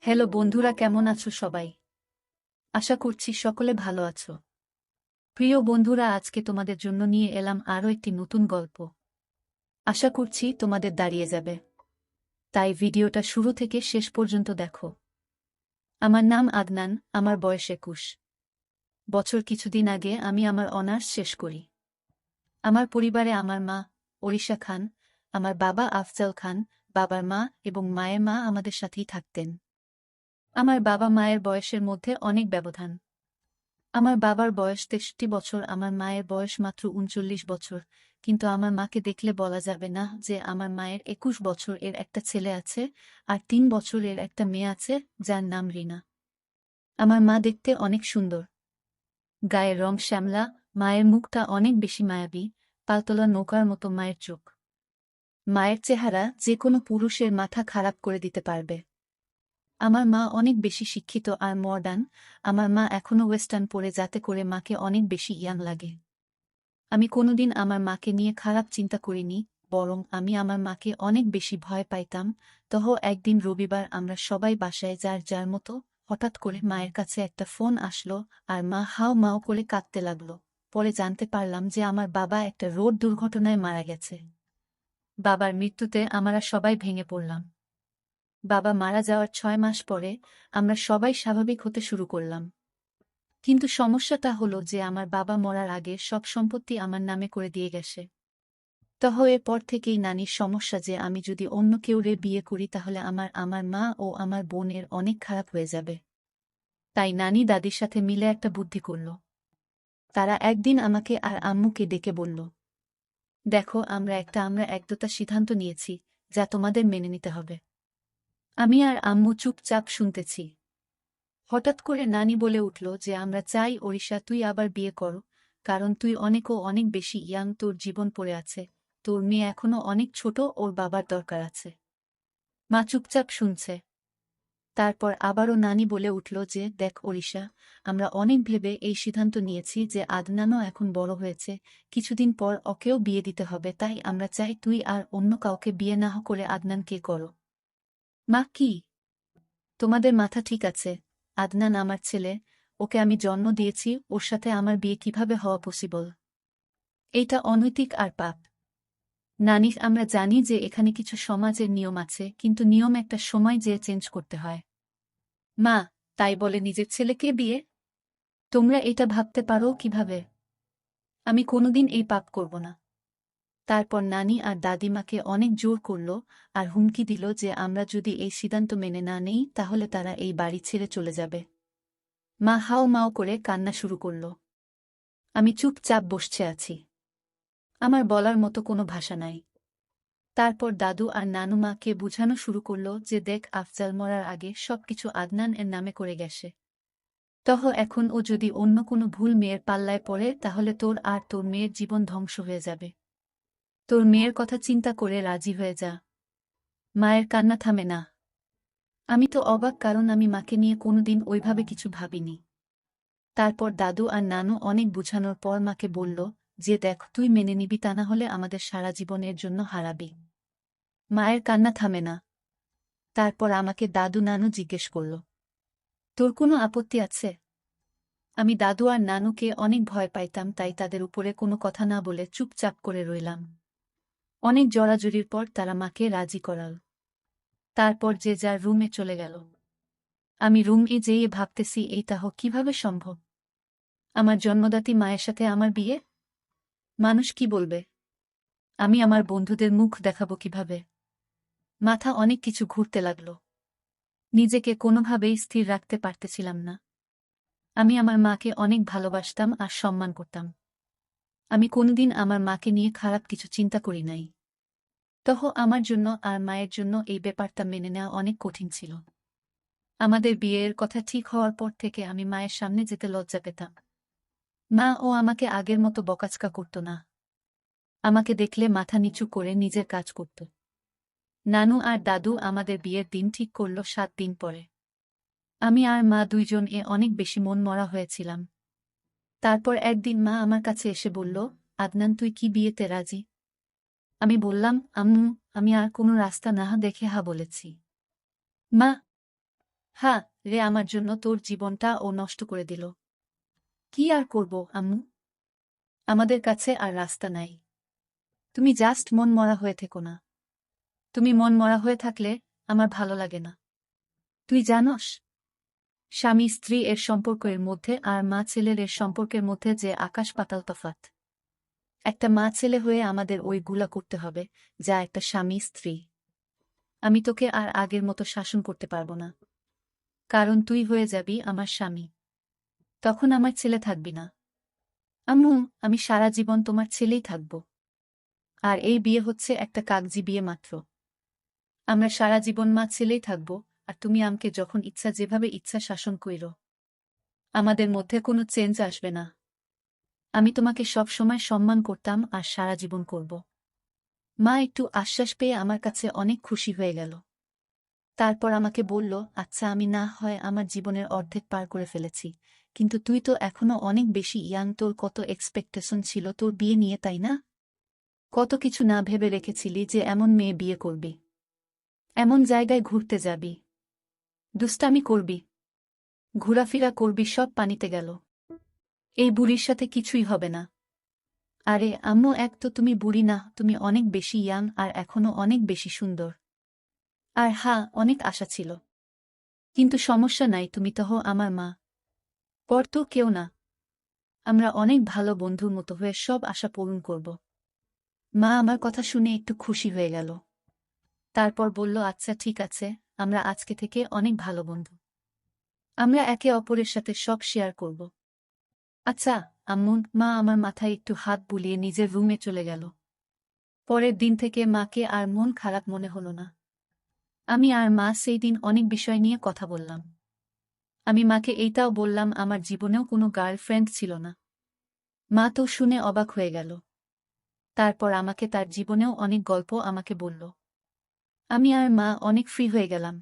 Hello বন্ধুরা, কেমন আছো সবাই? আশা করছি সকলে ভালো আছো। প্রিয় বন্ধুরা, আজকে তোমাদের জন্য নিয়ে এলাম আরও একটি নতুন গল্প। আশা করছি তোমাদের দাঁড়িয়ে যাবে, তাই ভিডিওটা শুরু থেকে শেষ পর্যন্ত দেখো। আমার নাম আদনান, আমার বয়স 21 বছর। কিছুদিন আগে আমি আমার অনার্স শেষ করি। আমার পরিবারে আমার মা ওড়িশা খান, আমার বাবা আফজাল খান, বাবার মা এবং মায়ের মা আমাদের সাথেই থাকতেন। আমার বাবা মায়ের বয়সের মধ্যে অনেক ব্যবধান। আমার বাবার বয়স 63 বছর, আমার মায়ের বয়স মাত্র 39 বছর। কিন্তু আমার মাকে দেখলে বলা যাবে না যে আমার মায়ের 21 বছর এর একটা ছেলে আছে আর 3 বছরের একটা মেয়ে আছে, যার নাম রিনা। আমার মা দেখতে অনেক সুন্দর, গায়ের রং শ্যামলা, মায়ের মুখটা অনেক বেশি মায়াবী, পালতোলা নৌকার মতো মায়ের চোখ। মায়ের চেহারা যে কোনো পুরুষের মাথা খারাপ করে দিতে পারবে। আমার মা অনেক বেশি শিক্ষিত আর মডার্ন। আমার মা এখনো ওয়েস্টার্ন পরে, যাতে করে মাকে অনেক বেশি ইয়াং লাগে। আমি কোনোদিন আমার মাকে নিয়ে খারাপ চিন্তা করিনি, বরং আমি আমার মাকে অনেক বেশি ভয় পাইতাম। একদিন রবিবার, আমরা সবাই বাসায় যার যার মতো। হঠাৎ করে মায়ের কাছে একটা ফোন আসলো আর মা হাউ মাউ করে কাঁদতে লাগলো। পরে জানতে পারলাম যে আমার বাবা একটা রোড দুর্ঘটনায় মারা গেছে। বাবার মৃত্যুতে আমরা সবাই ভেঙে পড়লাম। বাবা মারা যাওয়ার 6 মাস পরে আমরা সবাই স্বাভাবিক হতে শুরু করলাম। কিন্তু সমস্যাটা হলো যে আমার বাবা মরার আগে সব সম্পত্তি আমার নামে করে দিয়ে গেছে। এরপর থেকেই নানির সমস্যা যে আমি যদি অন্য কেউরে বিয়ে করি তাহলে আমার আমার মা ও আমার বোনের অনেক খারাপ হয়ে যাবে। তাই নানি দাদির সাথে মিলে একটা বুদ্ধি করল। তারা একদিন আমাকে আর আম্মুকে ডেকে বলল, দেখো, আমরা একদতা সিদ্ধান্ত নিয়েছি, যা তোমাদের মেনে নিতে হবে। আমি আর আম্মু চুপচাপ শুনতেছি। হঠাৎ করে নানি বলে উঠল যে আমরা চাই ওড়িশা তুই আবার বিয়ে কর, কারণ তুই অনেক বেশি ইয়াং, তোর জীবন পড়ে আছে, তোর মেয়ে এখনো অনেক ছোট, ওর বাবার দরকার আছে। মা চুপচাপ শুনছে। তারপর আবারও নানি বলে উঠল যে দেখ ওড়িশা, আমরা অনেক ভেবে এই সিদ্ধান্ত নিয়েছি যে আদনানও এখন বড় হয়েছে, কিছুদিন পর ওকেও বিয়ে দিতে হবে, তাই আমরা চাই তুই আর অন্য কাউকে বিয়ে না করে আদনানকে করো। মা, কি তোমাদের মাথা ঠিক আছে? আদনান আমার ছেলে, ওকে আমি জন্ম দিয়েছি, ওর সাথে আমার বিয়ে কিভাবে হওয়া পসিবল? এইটা অনৈতিক আর পাপ। নানি, আমরা জানি যে এখানে কিছু সমাজের নিয়ম আছে, কিন্তু নিয়ম একটা সময় যেয়ে চেঞ্জ করতে হয়। মা, তাই বলে নিজের ছেলেকে বিয়ে? তোমরা এটা ভাবতে পারো কিভাবে? আমি কোনোদিন এই পাপ করব না। তারপর নানি আর দাদিমাকে অনেক জোর করল আর হুমকি দিল যে আমরা যদি এই সিদ্ধান্ত মেনে না নেই তাহলে তারা এই বাড়ি ছেড়ে চলে যাবে। মা হাও মাও করে কান্না শুরু করল। আমি চুপচাপ বসে আছি। আমার বলার মতো কোনো ভাষা নাই। তারপর দাদু আর নানু মাকে বুঝানো শুরু করল যে দেখ, আফজাল মরার আগে সবকিছু আদনান এর নামে করে গেছে। এখন ও যদি অন্য কোনো ভুল মেয়ের পাল্লায় পড়ে তাহলে তোর আর তোর মেয়ের জীবন ধ্বংস হয়ে যাবে। তোর মেয়ের কথা চিন্তা করে রাজি হয়ে যা। মায়ের কান্না থামে না। আমি তো অবাক, কারণ আমি মাকে নিয়ে কোনোদিন ওইভাবে কিছু ভাবিনি। তারপর দাদু আর নানু অনেক বুঝানোর পর মাকে বলল যে দেখ, তুই মেনে নিবি, তা না হলে আমাদের সারা জীবনের জন্য হারাবি। মায়ের কান্না থামে না। তারপর আমাকে দাদু নানু জিজ্ঞেস করল, তোর কোনো আপত্তি আছে? আমি দাদু আর নানুকে অনেক ভয় পাইতাম, তাই তাদের উপরে কোনো কথা না বলে চুপচাপ করে রইলাম। অনেক জড়াজড়ির পর তারা মাকে রাজি করাল। তারপর যে যার রুমে চলে গেল। আমি রুমে যেয়ে ভাবতেছি, এইটা কিভাবে সম্ভব? আমার জন্মদাত্রী মায়ের সাথে আমার বিয়ে? মানুষ কি বলবে? আমি আমার বন্ধুদের মুখ দেখাবো কিভাবে? মাথা অনেক কিছু ঘুরতে লাগল। নিজেকে কোনোভাবেই স্থির রাখতে পারতেছিলাম না। আমি আমার মাকে অনেক ভালোবাসতাম আর সম্মান করতাম। আমি কোনোদিন আমার মাকে নিয়ে খারাপ কিছু চিন্তা করি নাই। আমার জন্য আর মায়ের জন্য এই ব্যাপারটা মেনে নেওয়া অনেক কঠিন ছিল। আমাদের বিয়ের কথা ঠিক হওয়ার পর থেকে আমি মায়ের সামনে যেতে লজ্জা পেতাম। মা ও আমাকে আগের মতো বকাঝকা করত না। আমাকে দেখলে মাথা নিচু করে নিজের কাজ করত। নানু আর দাদু আমাদের বিয়ের দিন ঠিক করল 7 দিন পরে। আমি আর মা দুইজন অনেক বেশি মন মরা হয়েছিলাম। তারপর একদিন মা আমার কাছে এসে বলল, আদনান, তুই কি বিয়েতে রাজি? আমি বললাম, আম্মু, আমি আর কোনো রাস্তা না দেখে হা বলেছি। মা হ্যাঁ রে, আমার জন্য তোর জীবনটা ও নষ্ট করে দিল। কি আর করব আম্মু, আমাদের কাছে আর রাস্তা নাই। তুমি জাস্ট মন মরা হয়ে থেকো না। তুমি মন মরা হয়ে থাকলে আমার ভালো লাগে না। তুই জানস, স্বামী স্ত্রী এর সম্পর্কের মধ্যে আর মা ছেলের এর সম্পর্কের মধ্যে যে আকাশ পাতাল তফাৎ। একটা মা ছেলে হয়ে আমাদের ওইগুলা করতে হবে যা একটা স্বামী স্ত্রী। আমি তোকে আর আগের মতো শাসন করতে পারবো না, কারণ তুই হয়ে যাবি আমার স্বামী। তখন আমার ছেলে থাকবি না। আম্মু, আমি সারা জীবন তোমার ছেলেই থাকব। আর এই বিয়ে হচ্ছে একটা কাগজি বিয়ে মাত্র। আমরা সারা জীবন মা ছেলেই থাকব, আর তুমি আমাকে যখন ইচ্ছা যেভাবে ইচ্ছা শাসন কইরো। আমাদের মধ্যে কোনো চেঞ্জ আসবে না। আমি তোমাকে সব সময় সম্মান করতাম আর সারা জীবন করব। মা একটু আশ্বাস পেয়ে আমার কাছে অনেক খুশি হয়ে গেল। তারপর আমাকে বলল, আচ্ছা আমি না হয় আমার জীবনের অর্ধেক পার করে ফেলেছি, কিন্তু তুই তো এখনো অনেক বেশি ইয়াং, তোর কত এক্সপেকটেশন ছিল তোর বিয়ে নিয়ে, তাই না? কত কিছু না ভেবে রেখেছিলি যে এমন মেয়ে বিয়ে করবি, এমন জায়গায় ঘুরতে যাবি, দুষ্টামি করবি, ঘোরাফেরা করবি, সব পানিতে গেল। এই বুড়ির সাথে কিছুই হবে না। আরে আম্মু, এক তো তুমি বুড়ি না, তুমি অনেক বেশি ইয়াং আর এখনো অনেক বেশি সুন্দর। আর হ্যাঁ, অনেক আশা ছিল, কিন্তু সমস্যা নাই, তুমি তো আমার মা, পর তো কেউ না। আমরা অনেক ভালো বন্ধুর মতো হয়ে সব আশা পূরণ করব। মা আমার কথা শুনে একটু খুশি হয়ে গেল। তারপর বলল, আচ্ছা ঠিক আছে, আমরা আজকে থেকে অনেক ভালো বন্ধু। আমরা একে অপরের সাথে সব শেয়ার করব। আচ্ছা আম্মু। মা আমার মাথায় একটু হাত বুলিয়ে নিজের রুমে চলে গেল। পরের দিন থেকে মাকে আর মন খারাপ মনে হলো না। আমি আর মা সেই দিন অনেক বিষয় নিয়ে কথা বললাম। আমি মাকে এইটাও বললাম আমার জীবনেও কোনো গার্লফ্রেন্ড ছিল না। মা তো শুনে অবাক হয়ে গেল। তারপর আমাকে তার জীবনেও অনেক গল্প আমাকে বলল। আমি আর মা অনেক ফ্রি হয়ে গেলাম।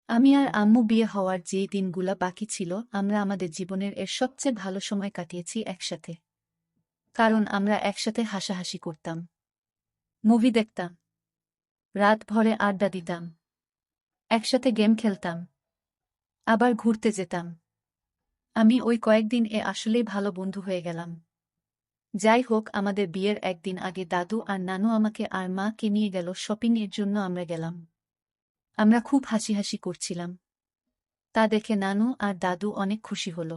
আমি আর আম্মু বিয়ে হওয়ার যে দিনগুলা বাকি ছিল আমরা আমাদের জীবনের এর সবচেয়ে ভালো সময় কাটিয়েছি একসাথে। কারণ আমরা একসাথে হাসাহাসি করতাম, মুভি দেখতাম, রাত ভরে আড্ডা দিতাম, একসাথে গেম খেলতাম, আবার ঘুরতে যেতাম। আমি ওই কয়েকদিন আসলেই ভালো বন্ধু হয়ে গেলাম। যাই হোক, আমাদের বিয়ের একদিন আগে দাদু আর নানু আমাকে আর মাকে নিয়ে গেল শপিং এর জন্য। আমরা গেলাম। আমরা খুব হাসি হাসি করছিলাম। তা দেখে নানু আর দাদু অনেক খুশি হল।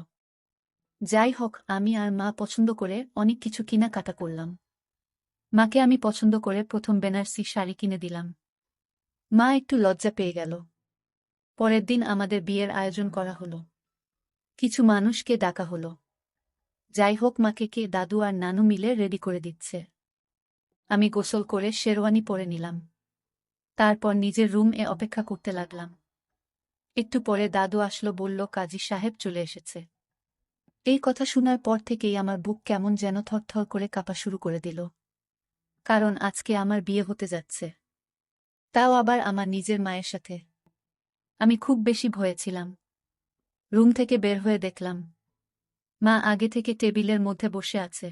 যাই হোক, আমি আর মা পছন্দ করে অনেক কিছু কেনাকাটা করলাম। মাকে আমি পছন্দ করে প্রথম বেনারসি শাড়ি কিনে দিলাম। মা একটু লজ্জা পেয়ে গেল। পরের দিন আমাদের বিয়ের আয়োজন করা হলো। কিছু মানুষকে ডাকা হলো। যাই হোক, মাকে কে দাদু আর নানু মিলে রেডি করে দিচ্ছে। আমি গোসল করে শেরওয়ানি পরে নিলাম। তারপর নিজের রুমে অপেক্ষা করতে লাগলাম। একটু পরে দাদু আসলো, বলল কাজী সাহেব চলে এসেছে। এই কথা শোনার পর থেকেই আমার বুক কেমন যেন থরথর করে কাঁপা শুরু করে দিল। কারণ আজকে আমার বিয়ে হতে যাচ্ছে, তাও আবার আমার নিজের মায়ের সাথে। আমি খুব বেশি ভয়ে ছিলাম। রুম থেকে বের হয়ে দেখলাম মা আগে থেকে টেবিলের মধ্যে বসে আছে।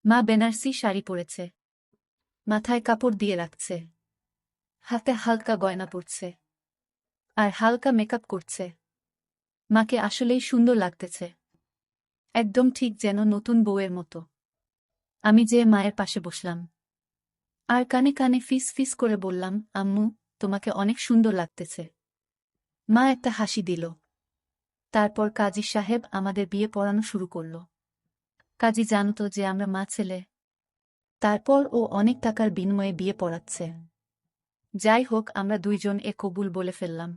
মা বেনারসি শাড়ি পরেছে, মাথায় কাপড় দিয়ে রাখছে, হাতে হালকা গয়না পরছে, আর হালকা মেকআপ করছে। মাকে আসলেই সুন্দর লাগতেছে, একদম ঠিক যেন নতুন বউয়ের মতো। আমি যে মায়ের পাশে বসলাম আর কানে কানে ফিস ফিস করে বললাম, আম্মু, তোমাকে অনেক সুন্দর লাগতেছে। মা একটা হাসি দিল। তারপর কাজী সাহেব আমাদের বিয়ে পড়ানো শুরু করল। কাজী জানত যে আমরা মা ছেলে। তারপর ও অনেক টাকার বিনিময়ে বিয়ে পড়াচ্ছে। যাই হোক, আমরা দুইজন কবুল বলে ফেললাম।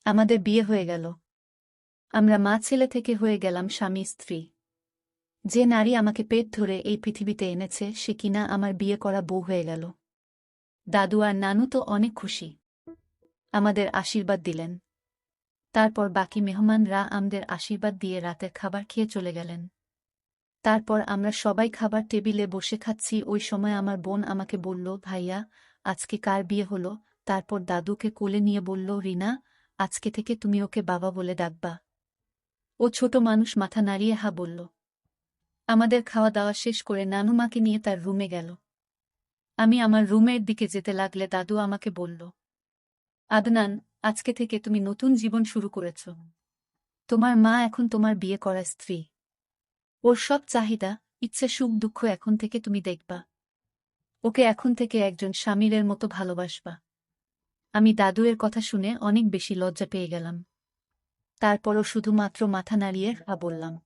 আমাদের বিয়ে হয়ে গেল। আমরা মা ছেলে থেকে হয়ে গেলাম স্বামী স্ত্রী। যে নারী আমাকে পেট ধরে এই পৃথিবীতে এনেছে সে কিনা আমার বিয়ে করা বউ হয়ে গেল। দাদু আর নানু তো অনেক খুশি, আমাদের আশীর্বাদ দিলেন। তারপর বাকি মেহমানরা আমাদের আশীর্বাদ দিয়ে রাতের খাবার খেয়ে চলে গেলেন। তারপর আমরা সবাই খাবার টেবিলে বসে খাচ্ছি। ওই সময় আমার বোন আমাকে বলল, ভাইয়া, আজকে কার বিয়ে হলো? তারপর দাদুকে কোলে নিয়ে বলল, রিনা, আজকে থেকে তুমি ওকে বাবা বলে ডাকবা। ও ছোট মানুষ, মাথা নাড়িয়ে হা বলল। আমাদের খাওয়া দাওয়া শেষ করে নানু মাকে নিয়ে তার রুমে গেল। আমি আমার রুমের দিকে যেতে লাগলে দাদু আমাকে বলল, আদনান, আজকে থেকে তুমি নতুন জীবন শুরু করেছ। তোমার মা এখন তোমার বিয়ে করা স্ত্রী। ওর সব চাহিদা, ইচ্ছে, সুখ দুঃখ এখন থেকে তুমি দেখবা। ওকে এখন থেকে একজন স্বামীরের মতো ভালোবাসবা। আমি দাদুয়ের কথা শুনে অনেক বেশি লজ্জা পেয়ে গেলাম। তারপরও শুধুমাত্র মাথা নাড়িয়ে বললাম।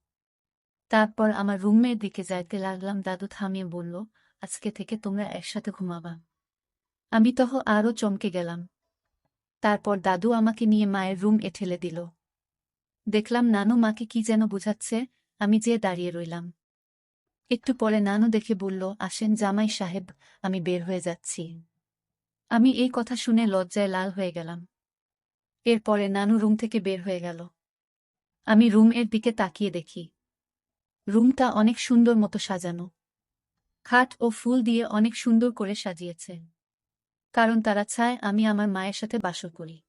তারপর আমার রুমের দিকে যাইতে লাগলাম। দাদু থামিয়ে বলল, আজকে থেকে তোমরা একসাথে ঘুমাবা। আমি আরও চমকে গেলাম। তারপর দাদু আমাকে নিয়ে মায়ের রুম ঠেলে দিল। দেখলাম নানু মাকে কি যেন বোঝাচ্ছে। আমি যেয়ে দাঁড়িয়ে রইলাম। একটু পরে নানু দেখে বলল, আসেন জামাই সাহেব, আমি বের হয়ে যাচ্ছি। আমি এই কথা শুনে লজ্জায় লাল হয়ে গেলাম। এরপরে নানু রুম থেকে বের হয়ে গেল। আমি রুমের দিকে তাকিয়ে দেখি রুমটা অনেক সুন্দর মতো সাজানো। খাট ও ফুল দিয়ে অনেক সুন্দর করে সাজিয়েছে। কারণ তারা চায় আমি আমার মায়ের সাথে বাসর করি।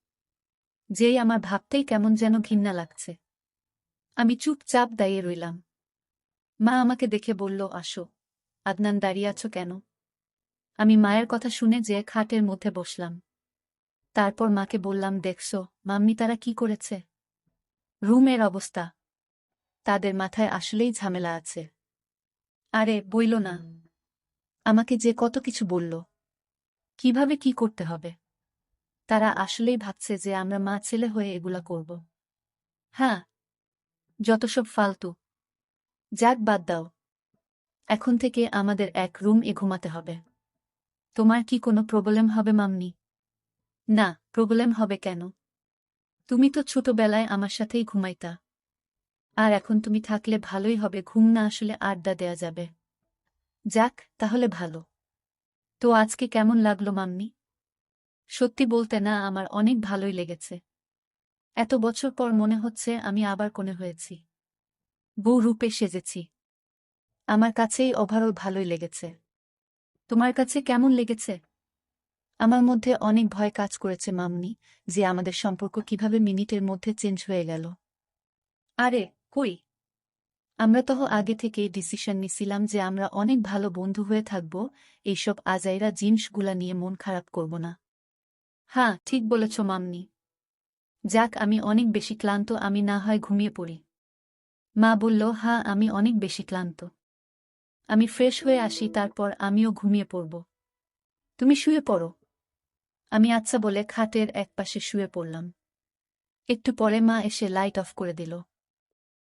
যেই আমার ভাবতেই কেমন যেন ঘৃণা লাগছে। আমি চুপচাপ দাঁড়িয়ে রইলাম। মা আমাকে দেখে বলল, আসো। আদনান, দাঁড়িয়ে আছো কেন? আমি মায়ের কথা শুনে যে খাটের মধ্যে বসলাম। তারপর মাকে বললাম, দেখছো মাম্মি তারা কি করেছে? রুমের অবস্থা। তাদের মাথায় আসলেই ঝামেলা আছে। আরে বইল না, আমাকে যে কত কিছু বলল, কিভাবে কি করতে হবে। তারা আসলেই ভাবছে যে আমরা মা ছেলে হয়ে এগুলা করব। হ্যাঁ, যত সব ফালতু। যাক, বাদ দাও। এখন থেকে আমাদের এক রুম ঘুমাতে হবে। তোমার কি কোনো প্রবলেম হবে মাম্মি? না, প্রবলেম হবে কেন? তুমি তো ছোটবেলায় আমার সাথেই ঘুমাইতা। আর এখন তুমি থাকলে ভালোই হবে, ঘুম না আসলে আড্ডা দেয়া যাবে। যাক, তাহলে ভালো। তো আজকে কেমন লাগলো মাম্মি? সত্যি বলতে না, আমার অনেক ভালোই লেগেছে। এত বছর পর মনে হচ্ছে আমি আবার কোণে হয়েছি, বউ রূপে সেজেছি। আমার কাছেই ওভারঅল ভালোই লেগেছে। তোমার কাছে কেমন লেগেছে? আমার মধ্যে অনেক ভয় কাজ করেছে মাম্মি, যে আমাদের সম্পর্ক কিভাবে মিনিটের মধ্যে চেঞ্জ হয়ে গেল। আরে কই, আমরা আগে থেকেই ডিসিশন নিছিলাম যে আমরা অনেক ভালো বন্ধু হয়ে থাকব। এইসব আজাইরা জিনিসগুলা নিয়ে মন খারাপ করব না। হ্যাঁ, ঠিক বলেছ মাম্মি। যাক, আমি অনেক বেশি ক্লান্ত, আমি না হয় ঘুমিয়ে পড়ি। মা বলল, হ্যাঁ আমি অনেক বেশি ক্লান্ত। আমি ফ্রেশ হয়ে আসি, তারপর আমিও ঘুমিয়ে পড়ব। তুমি শুয়ে পড়ো। আমি আচ্ছা বলে খাটের একপাশে শুয়ে পড়লাম। একটু পরে মা এসে লাইট অফ করে দিল।